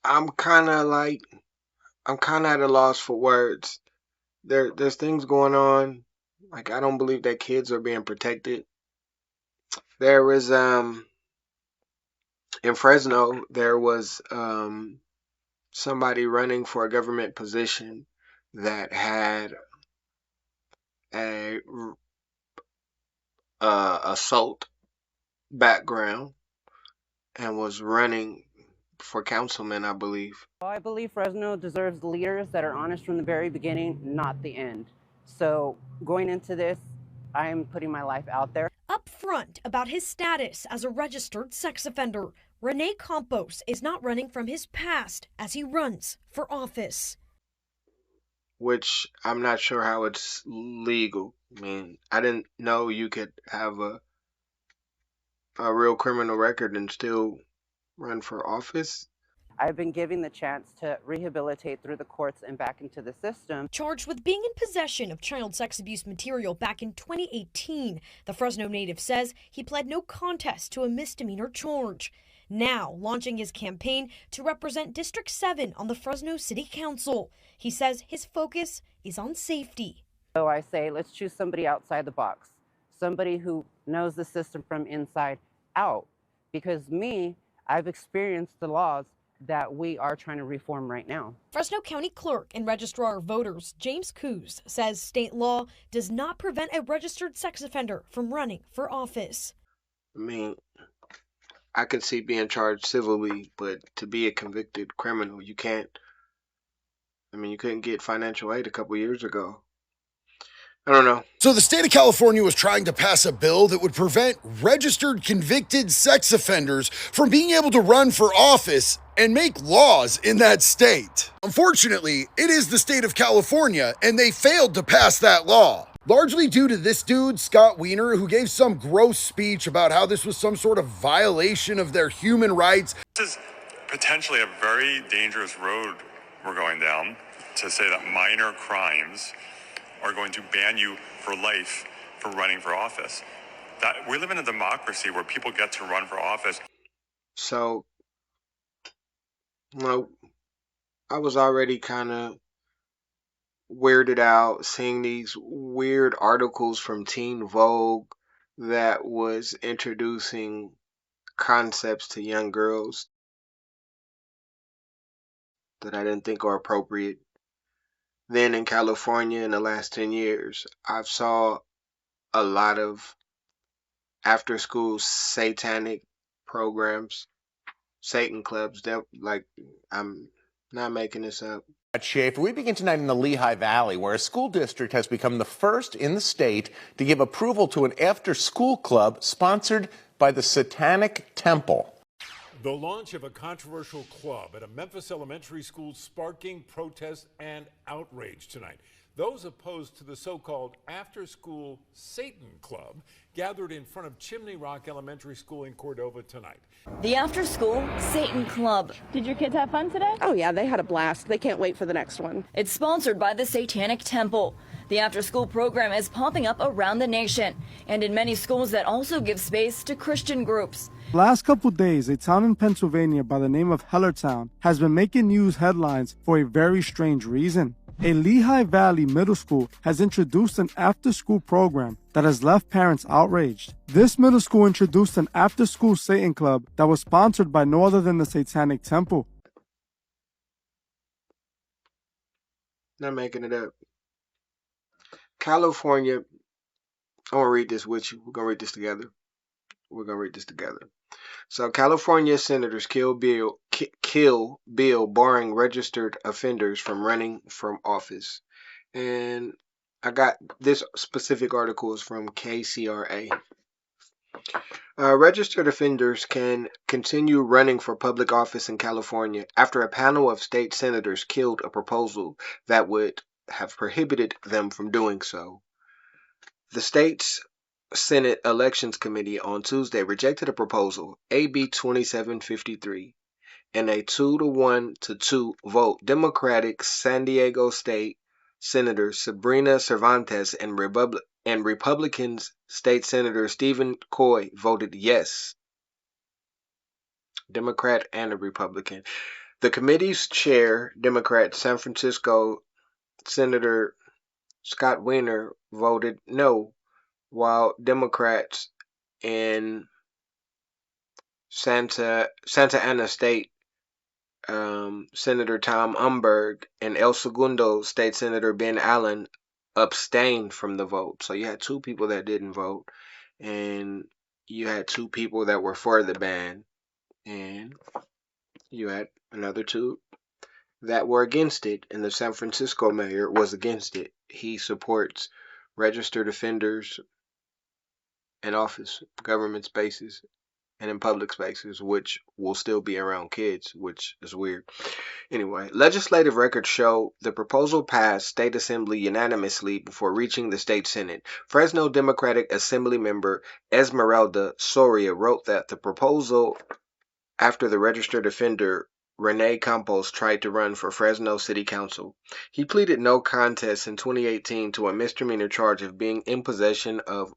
I'm kind of like I'm kind of at a loss for words. There's things going on. Like I don't believe that kids are being protected. There was in Fresno there was somebody running for a government position that had a assault background and was running for councilman, I believe. Well, I believe Fresno deserves leaders that are honest from the very beginning, not the end. So going into this, I am putting my life out there. Upfront about his status as a registered sex offender, Rene Campos is not running from his past as he runs for office. Which I'm not sure how it's legal. I mean, I didn't know you could have a real criminal record and still run for office. I've been given the chance to rehabilitate through the courts and back into the system. Charged with being in possession of child sex abuse material back in 2018, the Fresno native says he pled no contest to a misdemeanor charge. Now launching his campaign to represent District 7 on the Fresno City Council. He says his focus is on safety. So I say, let's choose somebody outside the box, somebody who knows the system from inside out. Because I've experienced the laws that we are trying to reform right now. Fresno County Clerk and Registrar of Voters James Coos says state law does not prevent a registered sex offender from running for office. I mean, I could see being charged civilly, but to be a convicted criminal, you can't. I mean, you couldn't get financial aid a couple years ago. I don't know. So the state of California was trying to pass a bill that would prevent registered convicted sex offenders from being able to run for office and make laws in that state. Unfortunately, it is the state of California, and they failed to pass that law. Largely due to this dude, Scott Wiener, who gave some gross speech about how this was some sort of violation of their human rights. This is potentially a very dangerous road we're going down, to say that minor crimes are going to ban you for life for running for office. That we live in a democracy where people get to run for office. So, I was already kind of weirded out seeing these weird articles from Teen Vogue that was introducing concepts to young girls that I didn't think are appropriate. Then in California in the last 10 years, I've saw a lot of after school satanic programs, Satan clubs. That, like, I'm not making this up. Schaefer, we begin tonight in the Lehigh Valley, where a school district has become the first in the state to give approval to an after-school club sponsored by the Satanic Temple. The launch of a controversial club at a Memphis elementary school sparking protest and outrage tonight. Those opposed to the so-called after-school Satan Club gathered in front of Chimney Rock Elementary School in Cordova tonight. The after-school Satan Club. Did your kids have fun today? Oh yeah, they had a blast. They can't wait for the next one. It's sponsored by the Satanic Temple. The after-school program is popping up around the nation and in many schools that also give space to Christian groups. Last couple days, a town in Pennsylvania by the name of Hellertown has been making news headlines for a very strange reason. A Lehigh Valley middle school has introduced an after-school program that has left parents outraged. This middle school introduced an after-school Satan club that was sponsored by no other than the Satanic Temple. Not making it up. California, I'm going to read this with you. We're going to read this together. So California senators kill bill barring registered offenders from running from office. And I got this specific article is from KCRA. Registered offenders can continue running for public office in California after a panel of state senators killed a proposal that would have prohibited them from doing so. The state's Senate Elections Committee on Tuesday rejected a proposal, AB 2753, in a 2-1-2 vote. Democratic San Diego State Senator Sabrina Cervantes and Republican State Senator Stephen Coy voted yes. Democrat and a Republican. The committee's chair, Democrat San Francisco Senator Scott Wiener, voted no, while Democrats in Santa Ana State Senator Tom Umberg and El Segundo State Senator Ben Allen abstained from the vote. So you had two people that didn't vote, and you had two people that were for the ban, and you had another two that were against it, and the San Francisco mayor was against it. He supports registered offenders in office, government spaces, and in public spaces, which will still be around kids, which is weird. Anyway, legislative records show the proposal passed state assembly unanimously before reaching the state senate. Fresno Democratic Assembly member Esmeralda Soria wrote that the proposal after the registered offender Rene Campos tried to run for Fresno City Council. He pleaded no contest in 2018 to a misdemeanor charge of being in possession of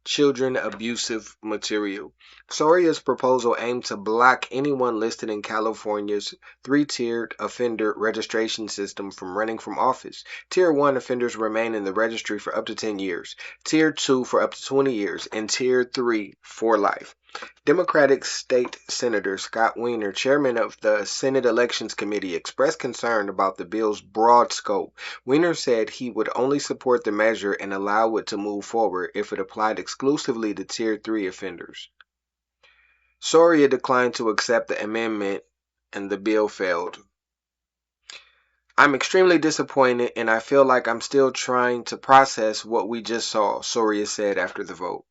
children abusive material. Soria's proposal aimed to block anyone listed in California's three-tiered offender registration system from running from office. Tier 1 offenders remain in the registry for up to 10 years, Tier 2 for up to 20 years, and Tier 3 for life. Democratic State Senator Scott Wiener, chairman of the Senate Elections Committee, expressed concern about the bill's broad scope. Wiener said he would only support the measure and allow it to move forward if it applied exclusively to Tier 3 offenders. Soria declined to accept the amendment and the bill failed. I'm extremely disappointed and I feel like I'm still trying to process what we just saw, Soria said after the vote.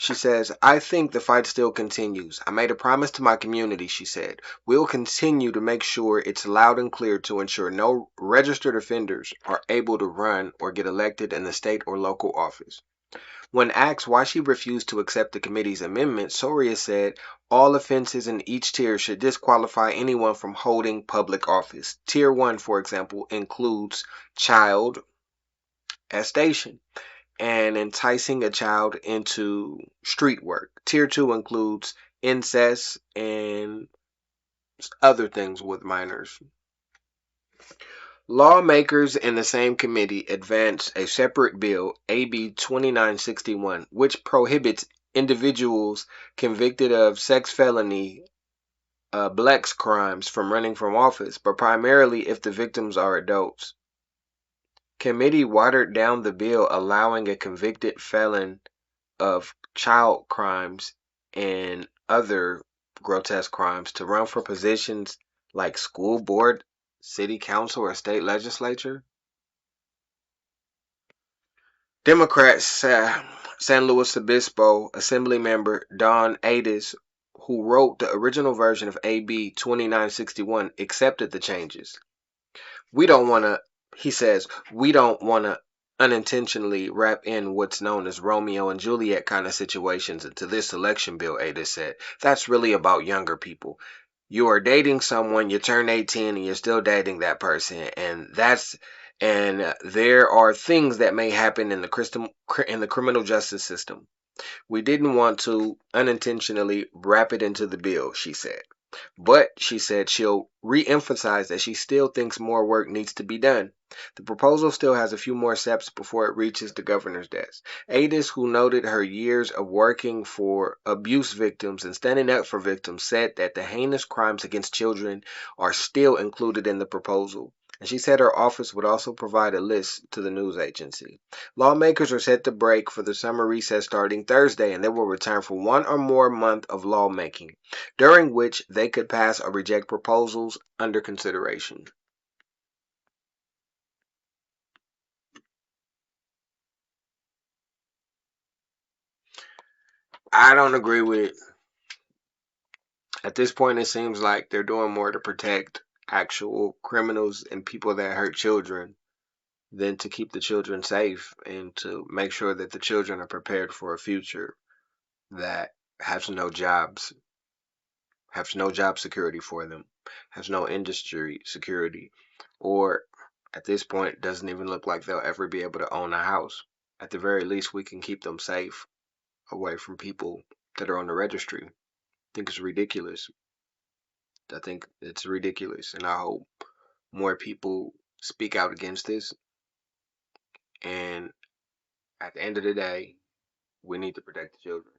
She says, I think the fight still continues. I made a promise to my community, she said. We'll continue to make sure it's loud and clear to ensure no registered offenders are able to run or get elected in the state or local office. When asked why she refused to accept the committee's amendment, Soria said all offenses in each tier should disqualify anyone from holding public office. Tier 1, for example, includes child molestation and enticing a child into street work. Tier 2 includes incest and other things with minors. Lawmakers in the same committee advanced a separate bill, AB 2961, which prohibits individuals convicted of sex felony blacks crimes from running from office, but primarily if the victims are adults. Committee watered down the bill, allowing a convicted felon of child crimes and other grotesque crimes to run for positions like school board, city council, or state legislature. Democrat San Luis Obispo Assembly member Don Ades, who wrote the original version of AB 2961, accepted the changes. He says, we don't want to unintentionally wrap in what's known as Romeo and Juliet kind of situations into this election bill, Ada said. That's really about younger people. You are dating someone, you turn 18 and you're still dating that person, and there are things that may happen in the criminal justice system. We didn't want to unintentionally wrap it into the bill, she said. But, she said, she'll re-emphasize that she still thinks more work needs to be done. The proposal still has a few more steps before it reaches the governor's desk. Ades, who noted her years of working for abuse victims and standing up for victims, said that the heinous crimes against children are still included in the proposal. And she said her office would also provide a list to the news agency. Lawmakers are set to break for the summer recess starting Thursday, and they will return for one or more month of lawmaking, during which they could pass or reject proposals under consideration. I don't agree with it. At this point, it seems like they're doing more to protect actual criminals and people that hurt children than to keep the children safe and to make sure that the children are prepared for a future that has no jobs, has no job security for them, has no industry security, or at this point doesn't even look like they'll ever be able to own a house. At the very least, we can keep them safe away from people that are on the registry. I think it's ridiculous. I think it's ridiculous, and I hope more people speak out against this. And at the end of the day, we need to protect the children.